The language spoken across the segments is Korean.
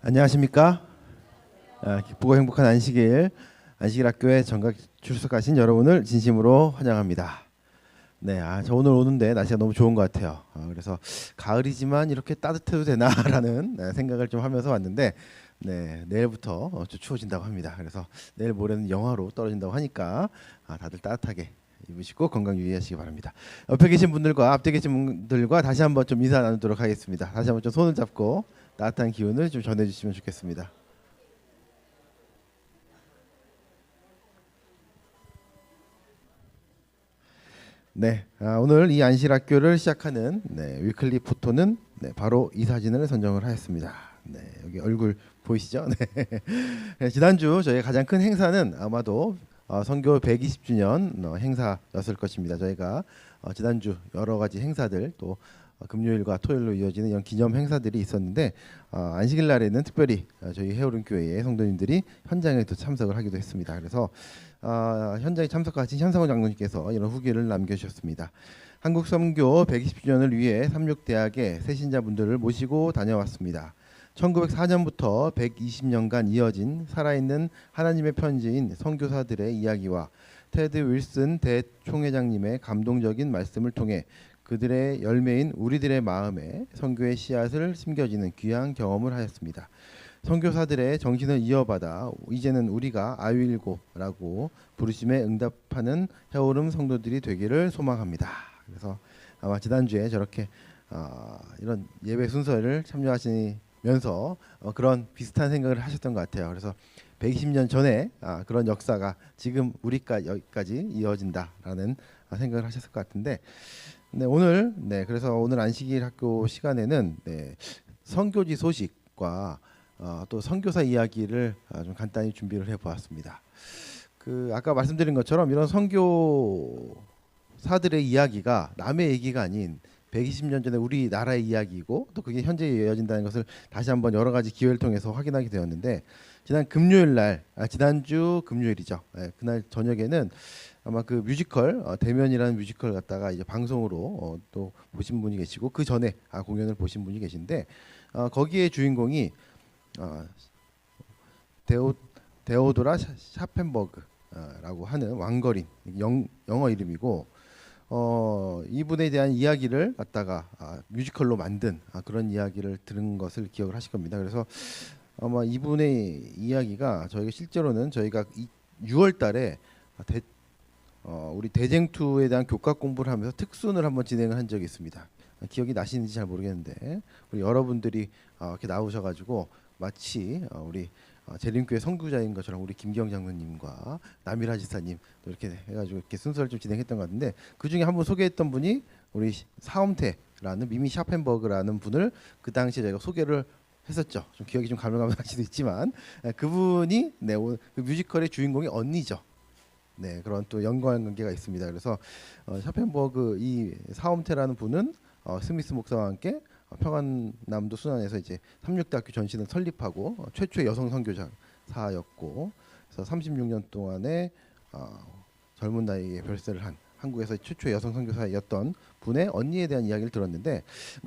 안녕하십니까? 기쁘고 행복한 안식일 안식일학교에 정각 출석하신 여러분을 진심으로 환영합니다. 네, 저 오늘 오는데 날씨가 너무 좋은 것 같아요. 그래서 가을이지만 이렇게 따뜻해도 되나라는 생각을 좀 하면서 왔는데, 네, 내일부터 좀 추워진다고 합니다. 그래서 내일 모레는 영하로 떨어진다고 하니까 다들 따뜻하게 입으시고 건강 유의하시기 바랍니다. 옆에 계신 분들과 앞에 계신 분들과 다시 한번 좀 인사 나누도록 하겠습니다. 다시 한번 좀 손을 잡고 따뜻한 기운을 좀 전해주시면 좋겠습니다. 네, 오늘 이 안식학교를 시작하는 위클리 포토는 바로 이 사진을 선정을 하였습니다. 네, 여기 얼굴 보이시죠? 네. 지난주 저희의 가장 큰 행사는 아마도 선교 120주년 행사였을 것입니다. 저희가 지난주 여러 가지 행사들 또 금요일과 토요일로 이어지는 이런 기념 행사들이 있었는데 안식일 날에는 특별히 저희 해오른 교회의 성도님들이 현장에 또 참석을 하기도 했습니다. 그래서 현장에 참석하신 현상원 장로님께서 이런 후기를 남겨주셨습니다. 한국 선교 120주년을 위해 삼육대학의 새신자분들을 모시고 다녀왔습니다. 1904년부터 120년간 이어진 살아있는 하나님의 편지인 선교사들의 이야기와 테드 윌슨 대총회장님의 감동적인 말씀을 통해 그들의 열매인 우리들의 마음에 선교의 씨앗을 심겨지는 귀한 경험을 하였습니다. 선교사들의 정신을 이어받아 이제는 우리가 아유일고라고 부르심에 응답하는 해오름 성도들이 되기를 소망합니다. 그래서 아마 지난주에 저렇게 이런 예배 순서를 참여하시면서 그런 비슷한 생각을 하셨던 것 같아요. 그래서 120년 전에 그런 역사가 지금 우리까지 여기까지 이어진다라는 생각을 하셨을 것 같은데, 네, 그래서 오늘 안식일 학교 시간에는 선교지 소식과 또 선교사 이야기를 좀 간단히 준비를 해보았습니다. 아까 말씀드린 것처럼 이런 선교사들의 이야기가 남의 얘기가 아닌 120년 전에 우리나라의 이야기이고 또 그게 현재 이어진다는 것을 다시 한번 여러 가지 기회를 통해서 확인하게 되었는데, 지난주 금요일이죠. 그날 저녁에는 아마 그 뮤지컬 대면이라는 뮤지컬 갖다가 이제 방송으로 또 보신 분이 계시고 그 전에 공연을 보신 분이 계신데, 거기에 주인공이 데오도라 샤펜버그라고 하는 왕거린 영어 이름이고, 이분에 대한 이야기를 갖다가 뮤지컬로 만든 그런 이야기를 들은 것을 기억을 하실 겁니다. 그래서 아마 이분의 이야기가 실제로는 저희가 6월달에 우리 대쟁투에 대한 교과 공부를 하면서 특순을 한번 진행을 한 적이 있습니다. 기억이 나시는지 잘 모르겠는데 우리 여러분들이 이렇게 나오셔가지고 마치 우리 재림교회 선교자인 것처럼 우리 김경 장로님과 남일하 지사님 이렇게 해가지고 이렇게 순서를 좀 진행했던 것 같은데, 그 중에 한 분 소개했던 분이 우리 사엄태라는 미미 샤펜버그라는 분을 그 당시에 저희가 소개를 했었죠. 좀 기억이 좀 가물가물할 수도 있지만 그분이 그 뮤지컬의 주인공의 언니죠. 네, 그런 또 연관 관계가 있습니다. 그래서 샤펜버그 이 사엄태라는 분은 스미스 목사와 함께 평안남도 순안에서 이제 삼육대학교 전신을 설립하고 최초의 여성 선교사였고, 그래서 36년 동안에 젊은 나이에 별세를 한 한국에서 최초의 여성 선교사였던 분의 언니에 대한 이야기를 들었는데,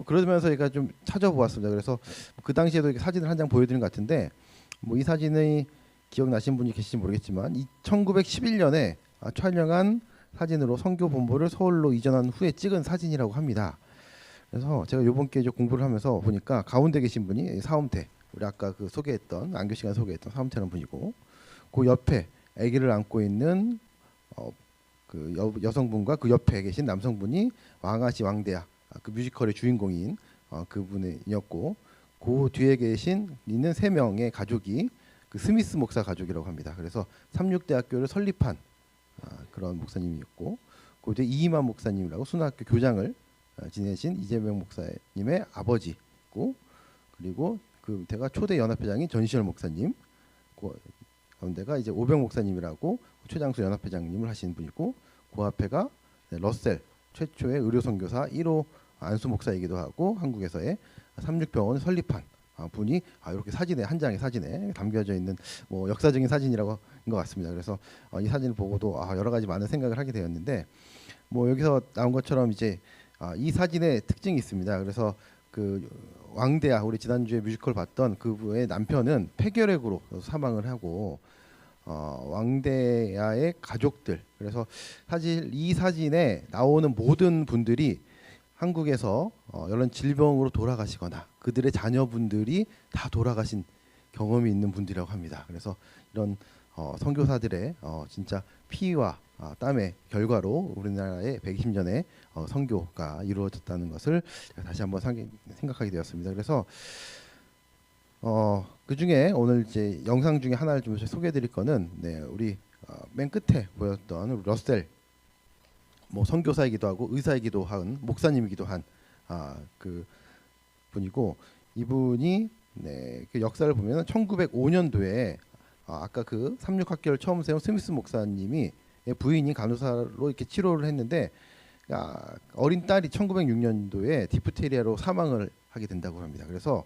그러면서 제가 좀 찾아보았습니다. 그래서 그 당시에도 이렇게 사진을 한 장 보여드린 것 같은데, 이 사진의 기억나신 분이 계실지 모르겠지만 1911년에 촬영한 사진으로 선교 본부를 서울로 이전한 후에 찍은 사진이라고 합니다. 그래서 제가 이번 기회에 공부를 하면서 보니까 가운데 계신 분이 사엄태, 우리 아까 그 소개했던 안교 시간 소개했던 사엄태라는 분이고, 그 옆에 아기를 안고 있는 그 여성분과 그 옆에 계신 남성분이 왕아시 왕대야 그 뮤지컬의 주인공인 그분이었고, 그 뒤에 있는 3명의 가족이 그 스미스 목사 가족이라고 합니다. 그래서 삼육대학교를 설립한 그런 목사님이었고, 고대 이희만 목사님이라고 순학교 교장을 지내신 이재명 목사님의 아버지고, 그리고 그 밑에가 초대 연합회장인 전시열 목사님, 가운데가 이제 오병 목사님이라고 최장수 연합회장님을 하시는 분이고, 그 앞에가 러셀 최초의 의료 선교사 1호 안수 목사이기도 하고 한국에서의 삼육병원을 설립한 분이 이렇게 사진에, 한 장의 사진에 담겨져 있는 뭐 역사적인 사진이라고 한 것 같습니다. 그래서 이 사진을 보고도 여러 가지 많은 생각을 하게 되었는데, 뭐 여기서 나온 것처럼 이제 이 사진의 특징이 있습니다. 그래서 그 왕대야, 우리 지난주에 뮤지컬 봤던 그분의 남편은 폐결핵으로 사망을 하고, 왕대야의 가족들, 그래서 사실 이 사진에 나오는 모든 분들이 한국에서 이런 질병으로 돌아가시거나 그들의 자녀분들이 다 돌아가신 경험이 있는 분들이라고 합니다. 그래서 이런 선교사들의 진짜 피와 땀의 결과로 우리나라의 120년의 선교가 이루어졌다는 것을 다시 한번 생각하게 되었습니다. 그래서 그 중에 오늘 이제 영상 중에 하나를 좀 소개해드릴 거는, 우리 맨 끝에 보였던 우리 러셀, 뭐 선교사이기도 하고 의사이기도 한 목사님이기도 한 그 분이고, 이분이 그 역사를 보면 1905년도에 아까 그 삼육학교를 처음 세운 스미스 목사님이 부인이 간호사로 이렇게 치료를 했는데, 어린 딸이 1906년도에 디프테리아로 사망을 하게 된다고 합니다. 그래서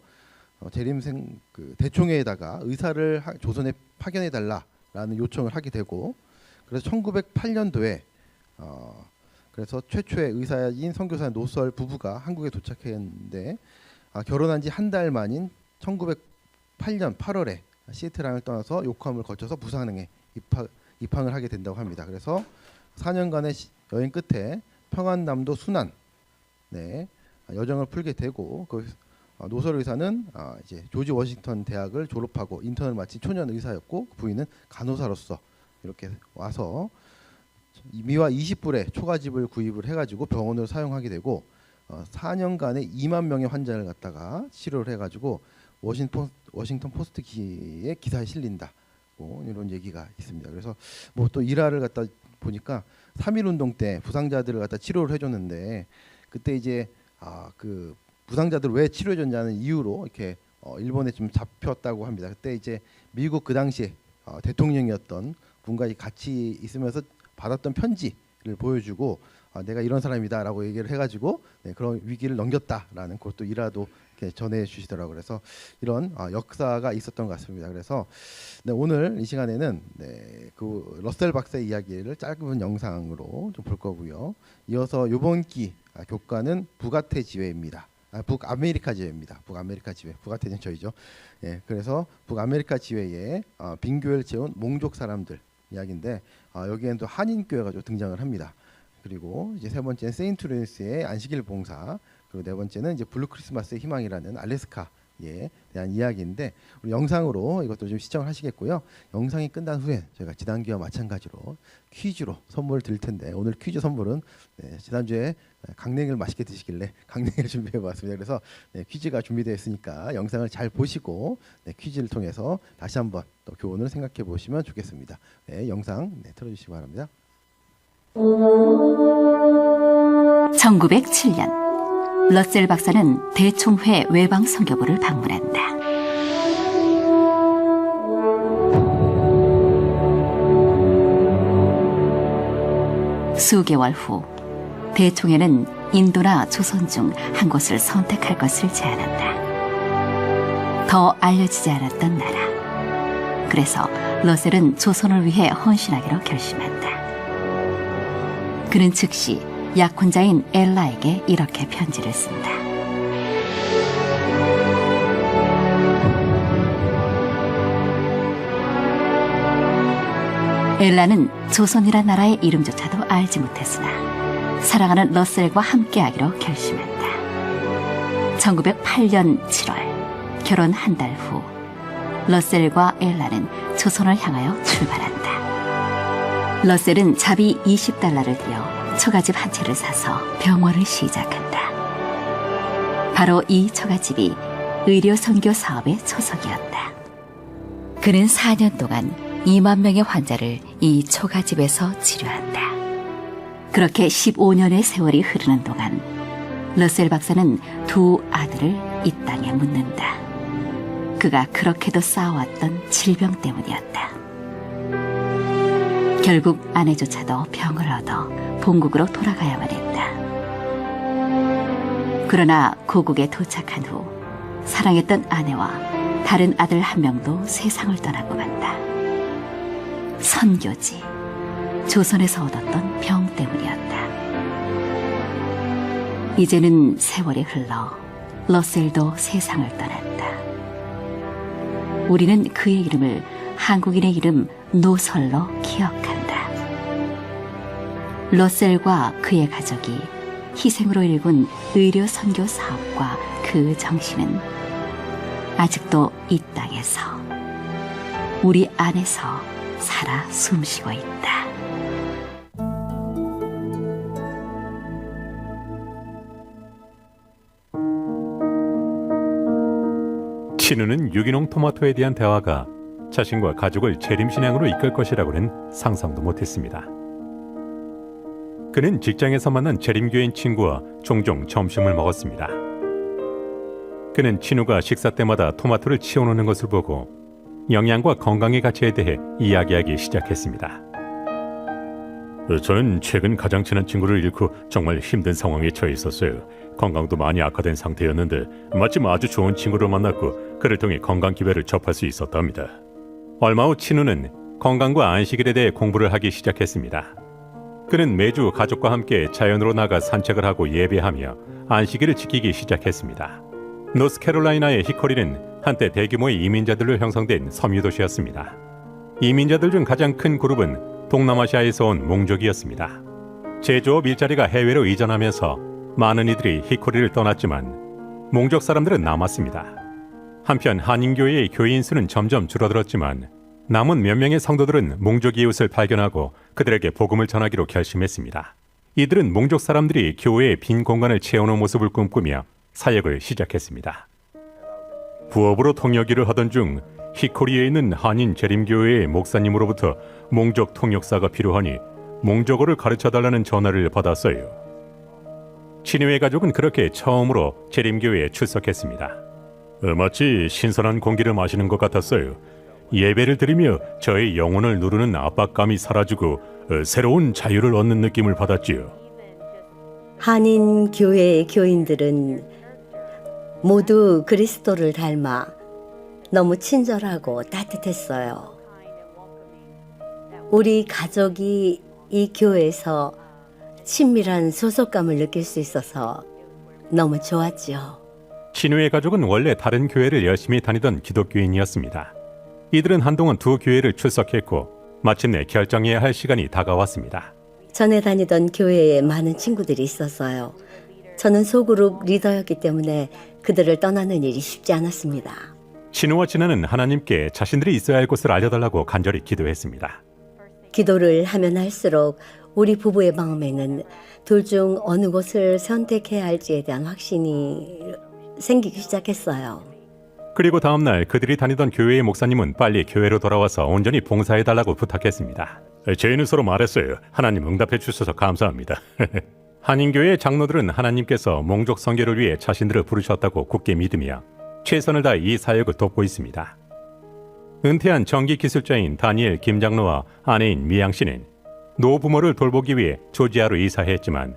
재림생 그 대총회에다가 의사를 조선에 파견해 달라라는 요청을 하게 되고, 그래서 1908년도에 그래서 최초의 의사인 선교사 노설 부부가 한국에 도착했는데, 결혼한 지 한 달 만인 1908년 8월에 시애틀항을 떠나서 요코하마를 거쳐서 부산항에 입항을 하게 된다고 합니다. 그래서 4년간의 여행 끝에 평안남도 순안 여정을 풀게 되고, 그 노설 의사는 이제 조지 워싱턴 대학을 졸업하고 인턴을 마친 초년 의사였고, 부인은 간호사로서 이렇게 와서 미화 20불의 초가집을 구입을 해가지고 병원을 사용하게 되고, 4년간에 2만 명의 환자를 갖다가 치료를 해가지고 워싱턴 포스트의 기사에 실린다, 이런 얘기가 있습니다. 그래서 뭐 또 일화를 갖다 보니까 3.1운동 때 부상자들을 갖다 치료를 해줬는데, 그때 이제 그 부상자들을 왜 치료해줬냐는 이유로 이렇게 일본에 좀 잡혔다고 합니다. 그때 이제 미국 그 당시에 대통령이었던 분과 같이 있으면서 받았던 편지를 보여주고, 내가 이런 사람이다라고 얘기를 해가지고 그런 위기를 넘겼다라는 그것도 일화도 이렇게 전해 주시더라고요. 그래서 이런 역사가 있었던 것 같습니다. 그래서 오늘 이 시간에는 그 러셀 박사의 이야기를 짧은 영상으로 좀 볼 거고요. 이어서 이번 기 교과는 북아태 지회입니다. 북아메리카 지회입니다. 북아메리카 지회, 북아태는 저희죠. 그래서 북아메리카 지회에 빈교회를 채운 몽족 사람들 이야기인데, 여기에는 또 한인교회가 좀 등장을 합니다. 그리고 이제 세 번째는 세인트 루이스의 안식일 봉사, 그리고 네 번째는 이제 블루 크리스마스의 희망이라는 알래스카에 대한 이야기인데, 우리 영상으로 이것도 좀 시청을 하시겠고요. 영상이 끝난 후에 저희가 지난기와 마찬가지로 퀴즈로 선물을 드릴 텐데, 오늘 퀴즈 선물은 지난주에 강냉이를 맛있게 드시길래 강냉이를 준비해봤습니다. 그래서 퀴즈가 준비되어 있으니까 영상을 잘 보시고 퀴즈를 통해서 다시 한번 또 교훈을 생각해 보시면 좋겠습니다. 영상 틀어주시기 바랍니다. 1907년 러셀 박사는 대총회 외방 선교부를 방문한다. 수개월 후 대총회는 인도나 조선 중 한 곳을 선택할 것을 제안한다. 더 알려지지 않았던 나라. 그래서 러셀은 조선을 위해 헌신하기로 결심한다. 그는 즉시 약혼자인 엘라에게 이렇게 편지를 쓴다. 엘라는 조선이란 나라의 이름조차도 알지 못했으나 사랑하는 러셀과 함께하기로 결심한다. 1908년 7월 결혼 한 달 후 러셀과 엘라는 조선을 향하여 출발한다. 러셀은 자비 20달러를 들여 처가집 한 채를 사서 병원을 시작한다. 바로 이 처가집이 의료 선교 사업의 초석이었다. 그는 4년 동안 2만 명의 환자를 이 초가집에서 치료한다. 그렇게 15년의 세월이 흐르는 동안 러셀 박사는 두 아들을 이 땅에 묻는다. 그가 그렇게도 쌓아왔던 질병 때문이었다. 결국 아내조차도 병을 얻어 본국으로 돌아가야만 했다. 그러나 고국에 도착한 후 사랑했던 아내와 다른 아들 한 명도 세상을 떠나고 만다. 선교지, 조선에서 얻었던 병 때문이었다. 이제는 세월이 흘러 러셀도 세상을 떠났다. 우리는 그의 이름을 한국인의 이름 노설로 기억한다. 러셀과 그의 가족이 희생으로 일군 의료 선교 사업과 그 정신은 아직도 이 땅에서, 우리 안에서 살아 숨쉬고 있다. 친우는 유기농 토마토에 대한 대화가 자신과 가족을 재림신앙으로 이끌 것이라고는 상상도 못했습니다. 그는 직장에서 만난 재림교인 친구와 종종 점심을 먹었습니다. 그는 친우가 식사 때마다 토마토를 치워놓는 것을 보고 영양과 건강의 가치에 대해 이야기하기 시작했습니다. 저는 최근 가장 친한 친구를 잃고 정말 힘든 상황에 처해 있었어요. 건강도 많이 악화된 상태였는데 마침 아주 좋은 친구를 만났고 그를 통해 건강 기회를 접할 수 있었답니다. 얼마 후 친우는 건강과 안식일에 대해 공부를 하기 시작했습니다. 그는 매주 가족과 함께 자연으로 나가 산책을 하고 예배하며 안식일을 지키기 시작했습니다. 노스캐롤라이나의 히코리는 한때 대규모의 이민자들로 형성된 섬유도시였습니다. 이민자들 중 가장 큰 그룹은 동남아시아에서 온 몽족이었습니다. 제조업 일자리가 해외로 이전하면서 많은 이들이 히코리를 떠났지만 몽족 사람들은 남았습니다. 한편 한인교회의 교인 수는 점점 줄어들었지만 남은 몇 명의 성도들은 몽족 이웃을 발견하고 그들에게 복음을 전하기로 결심했습니다. 이들은 몽족 사람들이 교회의 빈 공간을 채우는 모습을 꿈꾸며 사역을 시작했습니다. 부업으로 통역 일을 하던 중 히코리에 있는 한인 재림교회의 목사님으로부터 몽족 통역사가 필요하니 몽족어를 가르쳐달라는 전화를 받았어요. 친우의 가족은 그렇게 처음으로 재림교회에 출석했습니다. 마치 신선한 공기를 마시는 것 같았어요. 예배를 드리며 저의 영혼을 누르는 압박감이 사라지고 새로운 자유를 얻는 느낌을 받았지요. 한인 교회의 교인들은 모두 그리스도를 닮아 너무 친절하고 따뜻했어요. 우리 가족이 이 교회에서 친밀한 소속감을 느낄 수 있어서 너무 좋았죠. 친우의 가족은 원래 다른 교회를 열심히 다니던 기독교인이었습니다. 이들은 한동안 두 교회를 출석했고 마침내 결정해야 할 시간이 다가왔습니다. 전에 다니던 교회에 많은 친구들이 있었어요. 저는 소그룹 리더였기 때문에 그들을 떠나는 일이 쉽지 않았습니다. 친우와 진아는 하나님께 자신들이 있어야 할 곳을 알려달라고 간절히 기도했습니다. 기도를 하면 할수록 우리 부부의 마음에는 둘 중 어느 곳을 선택해야 할지에 대한 확신이 생기기 시작했어요. 그리고 다음 날 그들이 다니던 교회의 목사님은 빨리 교회로 돌아와서 온전히 봉사해달라고 부탁했습니다. 저희는 서로 말했어요. 하나님 응답해 주셔서 감사합니다. 한인교회의 장로들은 하나님께서 몽족 선교를 위해 자신들을 부르셨다고 굳게 믿으며 최선을 다해 이 사역을 돕고 있습니다. 은퇴한 전기기술자인 다니엘 김 장로와 아내인 미양 씨는 노부모를 돌보기 위해 조지아로 이사했지만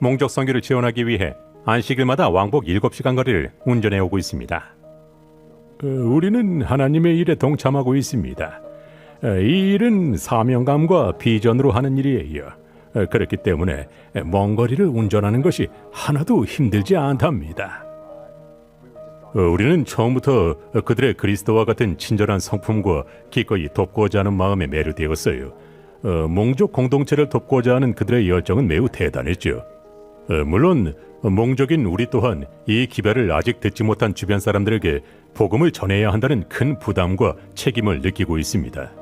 몽족 선교를 지원하기 위해 안식일마다 왕복 7시간 거리를 운전해 오고 있습니다. 우리는 하나님의 일에 동참하고 있습니다. 이 일은 사명감과 비전으로 하는 일이에요. 그렇기 때문에 먼 거리를 운전하는 것이 하나도 힘들지 않답니다. 우리는 처음부터 그들의 그리스도와 같은 친절한 성품과 기꺼이 돕고자 하는 마음에 매료되었어요. 몽족 공동체를 돕고자 하는 그들의 열정은 매우 대단했죠. 물론 몽족인 우리 또한 이 기별을 아직 듣지 못한 주변 사람들에게 복음을 전해야 한다는 큰 부담과 책임을 느끼고 있습니다.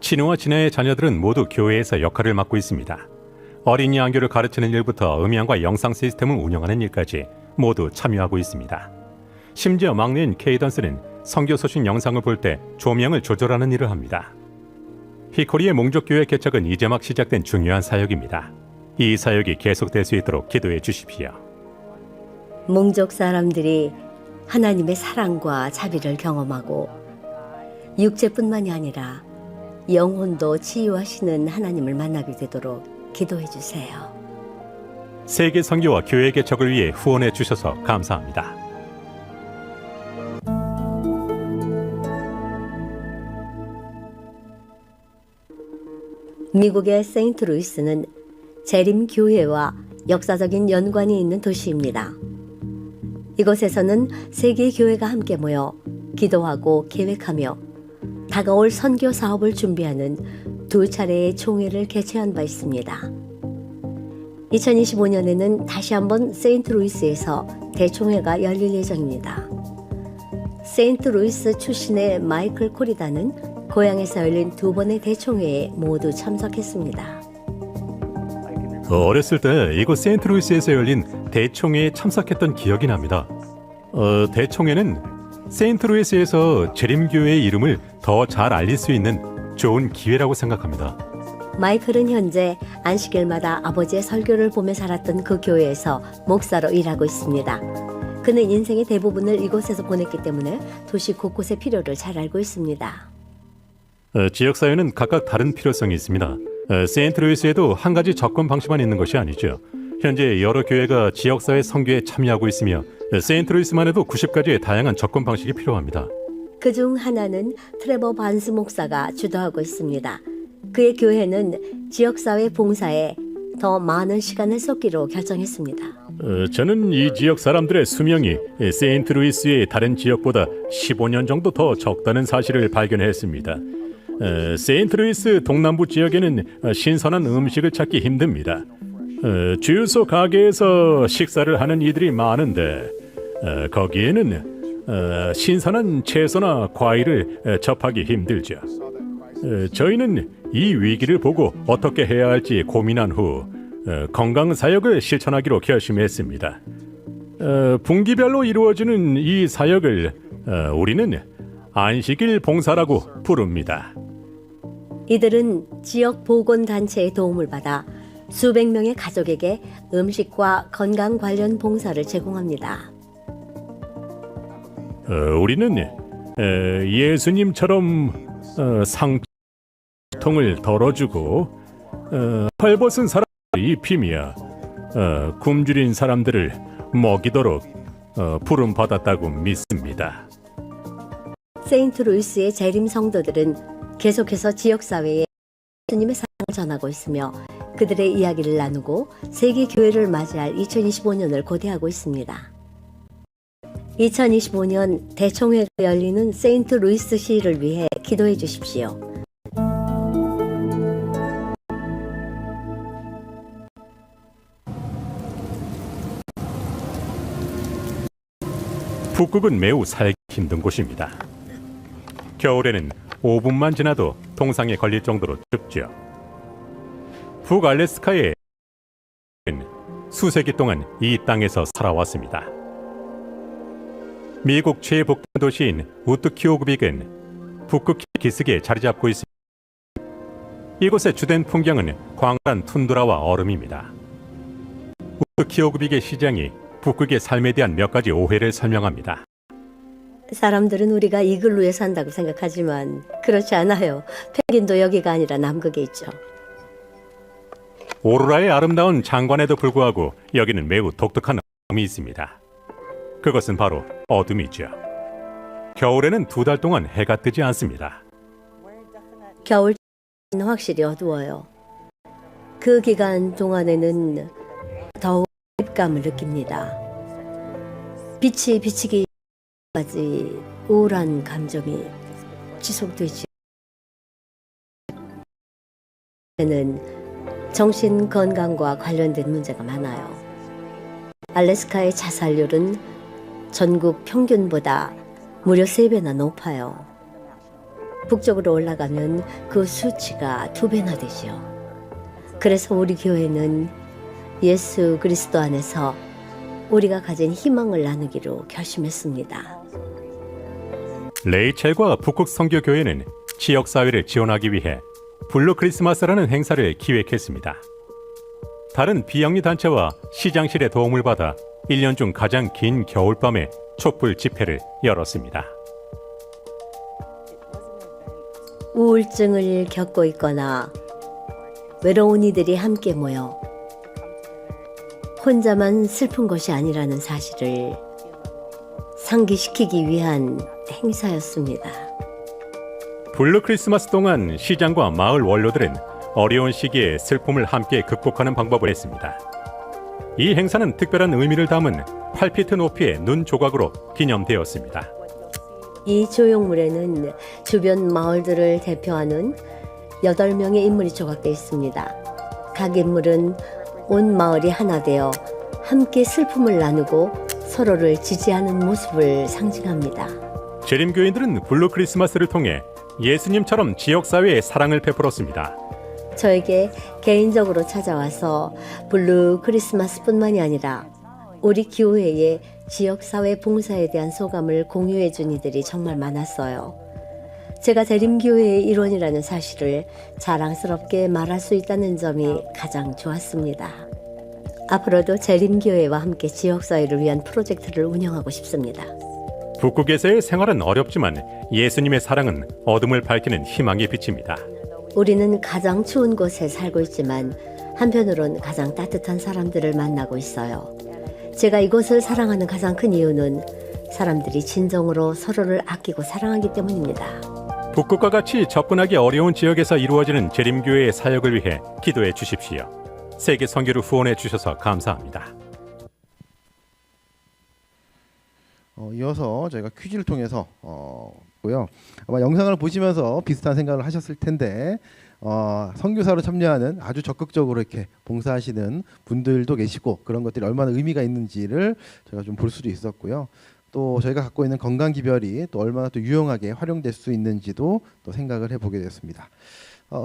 친우와 진아의 자녀들은 모두 교회에서 역할을 맡고 있습니다. 어린이 안교를 가르치는 일부터 음향과 영상 시스템을 운영하는 일까지 모두 참여하고 있습니다. 심지어 막내인 케이던스는 선교 소식 영상을 볼 때 조명을 조절하는 일을 합니다. 히코리의 몽족교회 개척은 이제 막 시작된 중요한 사역입니다. 이 사역이 계속될 수 있도록 기도해 주십시오. 몽족 사람들이 하나님의 사랑과 자비를 경험하고 육체뿐만이 아니라 영혼도 치유하시는 하나님을 만나게 되도록 기도해 주세요. 세계 선교와 교회 개척을 위해 후원해 주셔서 감사합니다. 미국의 세인트루이스는 재림 교회와 역사적인 연관이 있는 도시입니다. 이곳에서는 세계 교회가 함께 모여 기도하고 계획하며 다가올 선교 사업을 준비하는 두 차례의 총회를 개최한 바 있습니다. 2025년에는 다시 한번 세인트루이스에서 대총회가 열릴 예정입니다. 세인트루이스 출신의 마이클 코리다는 고향에서 열린 두 번의 대총회에 모두 참석했습니다. 어렸을 때 이곳 세인트루이스에서 열린 대총회에 참석했던 기억이 납니다. 대총회는 세인트루이스에서 재림교회의 이름을 더 잘 알릴 수 있는 좋은 기회라고 생각합니다. 마이클은 현재 안식일마다 아버지의 설교를 보며 살았던 그 교회에서 목사로 일하고 있습니다. 그는 인생의 대부분을 이곳에서 보냈기 때문에 도시 곳곳의 필요를 잘 알고 있습니다. 지역사회는 각각 다른 필요성이 있습니다. 세인트루이스에도 한 가지 접근 방식만 있는 것이 아니죠. 현재 여러 교회가 지역사회 선교에 참여하고 있으며 세인트루이스만 해도 90가지의 다양한 접근 방식이 필요합니다. 그중 하나는 트레버 반스 목사가 주도하고 있습니다. 그의 교회는 지역사회 봉사에 더 많은 시간을 쏟기로 결정했습니다. 저는 이 지역 사람들의 수명이 세인트루이스의 다른 지역보다 15년 정도 더 적다는 사실을 발견했습니다. 세인트루이스 동남부 지역에는 신선한 음식을 찾기 힘듭니다. 주유소 가게에서 식사를 하는 이들이 많은데 거기에는 신선한 채소나 과일을 접하기 힘들죠. 저희는 이 위기를 보고 어떻게 해야 할지 고민한 후 건강 사역을 실천하기로 결심했습니다. 분기별로 이루어지는 이 사역을 우리는 안식일 봉사라고 부릅니다. 이들은 지역 보건단체의 도움을 받아 수백 명의 가족에게 음식과 건강 관련 봉사를 제공합니다. 우리는 예수님처럼 상통을 덜어주고 헐벗은 사람을 입히며 굶주린 사람들을 먹이도록 부름받았다고 믿습니다. 세인트루이스의 재림 성도들은 계속해서 지역사회에 예수님의 사랑을 전하고 있으며 그들의 이야기를 나누고 세계 교회를 맞이할 2025년을 고대하고 있습니다. 2025년 대총회가 열리는 세인트루이스시를 위해 기도해 주십시오. 북극은 매우 살기 힘든 곳입니다. 겨울에는 5분만 지나도 동상에 걸릴 정도로 춥죠. 북알래스카의 수세기 동안 이 땅에서 살아왔습니다. 미국 최북단 도시인 우트키오그빅은 북극 기슭에 자리 잡고 있습니다. 이곳의 주된 풍경은 광활한 툰드라와 얼음입니다. 우트키오그빅의 시장이 북극의 삶에 대한 몇 가지 오해를 설명합니다. 사람들은 우리가 이글루에 산다고 생각하지만 그렇지 않아요. 펭귄도 여기가 아니라 남극에 있죠. 오로라의 아름다운 장관에도 불구하고 여기는 매우 독특한 어둠이 있습니다. 그것은 바로 어둠이죠. 겨울에는 2달 동안 해가 뜨지 않습니다. 겨울은 확실히 어두워요. 그 기간 동안에는 더욱 입감을 느낍니다. 빛이 비치기까지 우울한 감정이 지속되지. 는 정신 건강과 관련된 문제가 많아요. 알래스카의 자살률은 전국 평균보다 무려 3배나 높아요. 북쪽으로 올라가면 그 수치가 2배나 되죠. 그래서 우리 교회는 예수 그리스도 안에서 우리가 가진 희망을 나누기로 결심했습니다. 레이첼과 북극 선교교회는 지역 사회를 지원하기 위해 블루 크리스마스라는 행사를 기획했습니다. 다른 비영리 단체와 시장실의 도움을 받아 1년 중 가장 긴 겨울밤에 촛불 집회를 열었습니다. 우울증을 겪고 있거나 외로운 이들이 함께 모여 혼자만 슬픈 것이 아니라는 사실을 상기시키기 위한 행사였습니다. 블루 크리스마스 동안 시장과 마을 원로들은 어려운 시기에 슬픔을 함께 극복하는 방법을 했습니다. 이 행사는 특별한 의미를 담은 8피트 높이의 눈 조각으로 기념되었습니다. 이 조형물에는 주변 마을들을 대표하는 8명의 인물이 조각되어 있습니다. 각 인물은 온 마을이 하나 되어 함께 슬픔을 나누고 서로를 지지하는 모습을 상징합니다. 재림교인들은 블루 크리스마스를 통해 예수님처럼 지역사회에 사랑을 베풀었습니다. 저에게 개인적으로 찾아와서 블루 크리스마스뿐만이 아니라 우리 교회의 지역사회 봉사에 대한 소감을 공유해 준 이들이 정말 많았어요. 제가 재림교회의 일원이라는 사실을 자랑스럽게 말할 수 있다는 점이 가장 좋았습니다. 앞으로도 재림교회와 함께 지역사회를 위한 프로젝트를 운영하고 싶습니다. 북극에서의 생활은 어렵지만 예수님의 사랑은 어둠을 밝히는 희망의 빛입니다. 우리는 가장 추운 곳에 살고 있지만 한편으론 가장 따뜻한 사람들을 만나고 있어요. 제가 이곳을 사랑하는 가장 큰 이유는 사람들이 진정으로 서로를 아끼고 사랑하기 때문입니다. 북극과 같이 접근하기 어려운 지역에서 이루어지는 재림교회의 사역을 위해 기도해 주십시오. 세계 선교를 후원해 주셔서 감사합니다. 이어서 저희가 퀴즈를 통해서 고요. 아마 영상을 보시면서 비슷한 생각을 하셨을 텐데 선교사로 참여하는 아주 적극적으로 이렇게 봉사하시는 분들도 계시고 그런 것들이 얼마나 의미가 있는지를 제가 좀 볼 수도 있었고요. 또 저희가 갖고 있는 건강기별이 또 얼마나 또 유용하게 활용될 수 있는지도 또 생각을 해보게 됐습니다.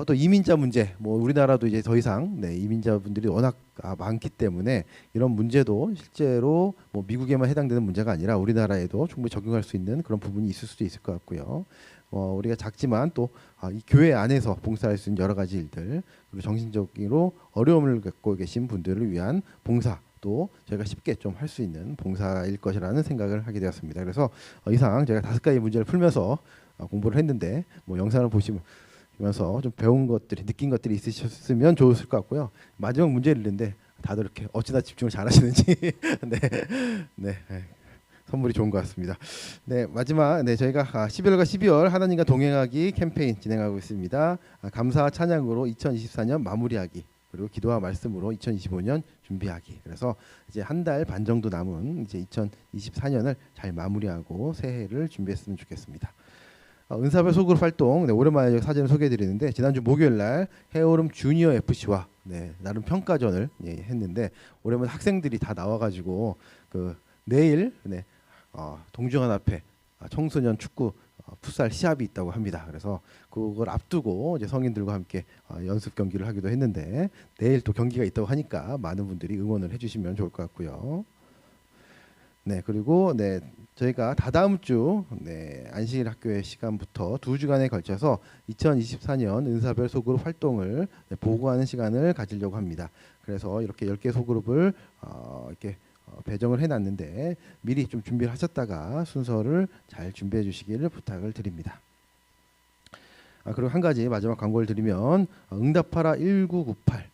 또 이민자 문제, 뭐 우리나라도 이제 더 이상 이민자분들이 워낙 많기 때문에 이런 문제도 실제로 뭐 미국에만 해당되는 문제가 아니라 우리나라에도 충분히 적용할 수 있는 그런 부분이 있을 수도 있을 것 같고요. 우리가 작지만 또 이 교회 안에서 봉사할 수 있는 여러 가지 일들, 그리고 정신적으로 어려움을 갖고 계신 분들을 위한 봉사, 또 저희가 쉽게 좀 할 수 있는 봉사일 것이라는 생각을 하게 되었습니다. 그래서 이상 제가 5가지 문제를 풀면서 공부를 했는데 뭐 영상을 보시면서 좀 배운 것들이, 느낀 것들이 있으셨으면 좋았을 것 같고요. 마지막 문제를 냈는데 다들 이렇게 어찌나 집중을 잘하시는지 네, 선물이 좋은 것 같습니다. 네, 마지막 저희가 11월과 12월 하나님과 동행하기 캠페인 진행하고 있습니다. 감사와 찬양으로 2024년 마무리하기, 그리고 기도와 말씀으로 2025년 준비하기. 그래서 이제 한 달 반 정도 남은 이제 2024년을 잘 마무리하고 새해를 준비했으면 좋겠습니다. 은사별 소그룹 활동, 오랜만에 사진을 소개해드리는데 지난주 목요일날 해오름 주니어 FC와 나름 평가전을 했는데 오랜만에 학생들이 다 나와가지고 내일 동중한 앞에 청소년 축구 풋살 시합이 있다고 합니다. 그래서 그걸 앞두고 이제 성인들과 함께 연습 경기를 하기도 했는데 내일 또 경기가 있다고 하니까 많은 분들이 응원을 해주시면 좋을 것 같고요. 그리고 저희가 다다음 주 안식일 학교의 시간부터 2주간에 걸쳐서 2024년 은사별 소그룹 활동을 보고하는 시간을 가지려고 합니다. 그래서 이렇게 10개 소그룹을 이렇게 배정을 해놨는데 미리 좀 준비를 하셨다가 순서를 잘 준비해 주시기를 부탁을 드립니다. 그리고 한 가지 마지막 광고를 드리면 응답하라 1998,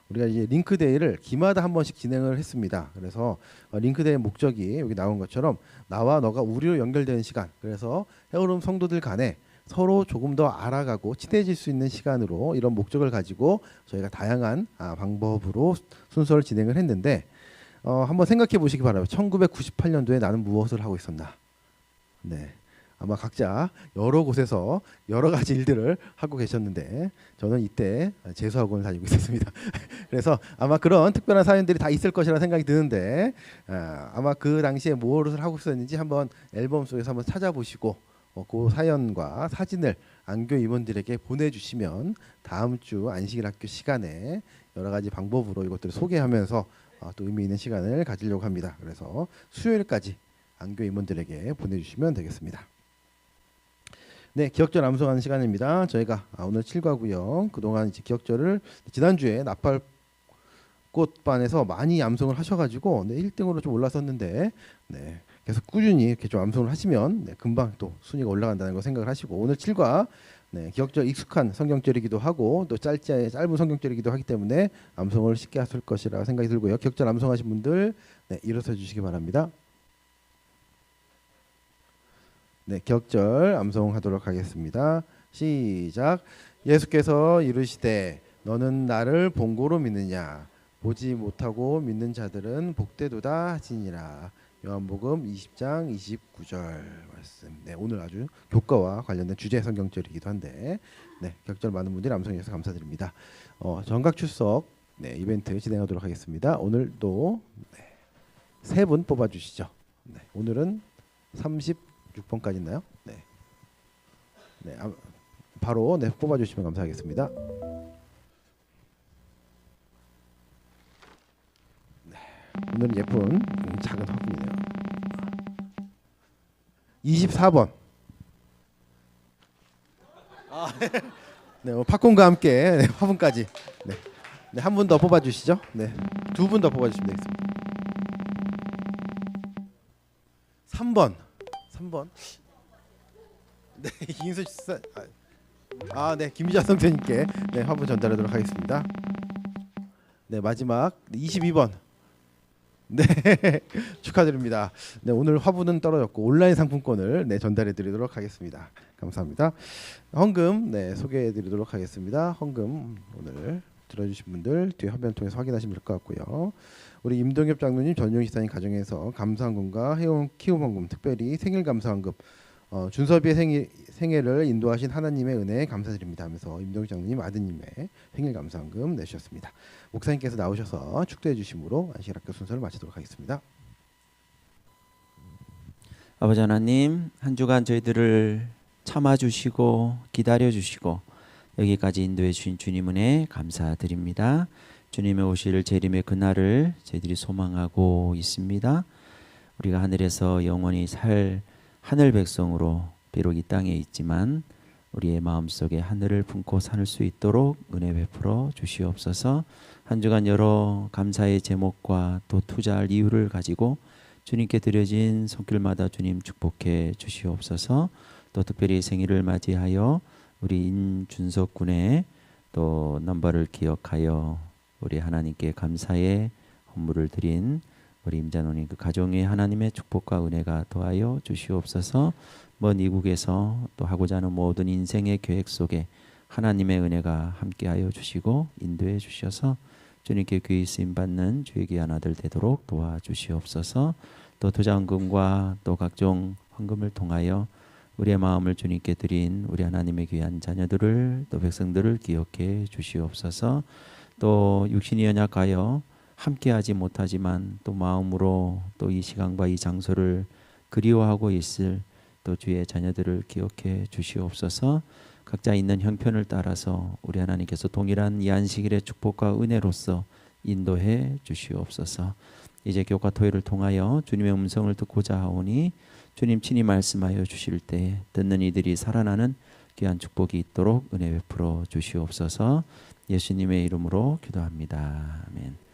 우리가 이제 링크데이를 기마다 한 번씩 진행을 했습니다. 그래서 링크데이 목적이 여기 나온 것처럼 나와 너가 우리로 연결되는 시간, 그래서 해오름 성도들 간에 서로 조금 더 알아가고 친해질 수 있는 시간으로 이런 목적을 가지고 저희가 다양한 방법으로 순서를 진행을 했는데 한번 생각해 보시기 바랍니다. 1998년도에 나는 무엇을 하고 있었나? 아마 각자 여러 곳에서 여러 가지 일들을 하고 계셨는데 저는 이때 재수학원을 다니고 있었습니다. 그래서 아마 그런 특별한 사연들이 다 있을 것이라 생각이 드는데 아마 그 당시에 무엇을 하고 있었는지 한번 앨범 속에서 한번 찾아보시고 그 사연과 사진을 안교 임원들에게 보내주시면 다음 주 안식일 학교 시간에 여러 가지 방법으로 이것들을 소개하면서 또 의미 있는 시간을 가지려고 합니다. 그래서 수요일까지 안교 임원들에게 보내주시면 되겠습니다. 네, 기억절 암송하는 시간입니다. 저희가 오늘 7과고요. 그동안 이제 기억절을 지난주에 나팔꽃반에서 많이 암송을 하셔가지고 1등으로 좀 올랐었는데 계속 꾸준히 이렇게 좀 암송을 하시면 금방 또 순위가 올라간다는 거 생각을 하시고 오늘 7과 기억절 익숙한 성경절이기도 하고 또 짧은 성경절이기도 하기 때문에 암송을 쉽게 하실 것이라 생각이 들고요. 기억절 암송하신 분들 일어서 주시기 바랍니다. 기억절 암송하도록 하겠습니다. 시작. 예수께서 이르시되 너는 나를 본고로 믿느냐 보지 못하고 믿는 자들은 복되도다 하시니라. 요한복음 20장 29절 말씀. 오늘 아주 교과와 관련된 주제 성경절이기도 한데 기억절 많은 분들이 암송해 주셔서 감사드립니다. 정각 출석 이벤트 진행하도록 하겠습니다. 오늘도 세 분 뽑아 주시죠. 오늘은 36번까지 있나요? 바로 뽑아 주시면 감사하겠습니다. 오늘은 예쁜 작은 화분이네요. 24번. 팝콘과 함께 화분까지. 한 분 더 뽑아 주시죠. 두 분 더 뽑아 주시면 되겠습니다. 3번. 이인수 씨. 김미자 선생님께 화분 전달하도록 하겠습니다. 마지막 22번. 축하드립니다. 오늘 화분은 떨어졌고 온라인 상품권을 전달해 드리도록 하겠습니다. 감사합니다. 헌금 소개해 드리도록 하겠습니다. 헌금 오늘 들어주신 분들 뒤에 화면 통해서 확인하시면 될 것 같고요. 우리 임동엽 장로님, 전용 기사님 가정에서 감사헌금과 해온 키움헌금, 특별히 생일 감사헌금, 준섭이의 생애를 인도하신 하나님의 은혜에 감사드립니다 하면서 임동엽 장로님 아드님의 생일 감사헌금 내주셨습니다. 목사님께서 나오셔서 축도해 주심으로 안식학교 순서를 마치도록 하겠습니다. 아버지 하나님, 한 주간 저희들을 참아주시고 기다려주시고 여기까지 인도해 주신 주님 은혜 감사드립니다. 주님의 오실 재림의 그날을 저희들이 소망하고 있습니다. 우리가 하늘에서 영원히 살 하늘 백성으로 비록 이 땅에 있지만 우리의 마음속에 하늘을 품고 살 수 있도록 은혜 베풀어 주시옵소서. 한 주간 여러 감사의 제목과 또 투자할 이유를 가지고 주님께 드려진 손길마다 주님 축복해 주시옵소서. 또 특별히 생일을 맞이하여 우리 인준석 군의 또 넘버를 기억하여 우리 하나님께 감사의 헌물을 드린 우리 임자노님 그 가정에 하나님의 축복과 은혜가 더하여 주시옵소서. 먼 이국에서 또 하고자 하는 모든 인생의 계획 속에 하나님의 은혜가 함께하여 주시고 인도해 주셔서 주님께 귀히 쓰임 받는 주의 귀한 아들 되도록 도와주시옵소서. 또 투자헌금과 또 각종 헌금을 통하여 우리의 마음을 주님께 드린 우리 하나님의 귀한 자녀들을 또 백성들을 기억해 주시옵소서. 또 육신이 연약하여 함께하지 못하지만 또 마음으로 또 이 시간과 이 장소를 그리워하고 있을 또 주의 자녀들을 기억해 주시옵소서. 각자 있는 형편을 따라서 우리 하나님께서 동일한 이 안식일의 축복과 은혜로서 인도해 주시옵소서. 이제 교과 토요일을 통하여 주님의 음성을 듣고자 하오니 주님 친히 말씀하여 주실 때 듣는 이들이 살아나는 귀한 축복이 있도록 은혜 베풀어 주시옵소서. 예수님의 이름으로 기도합니다. 아멘.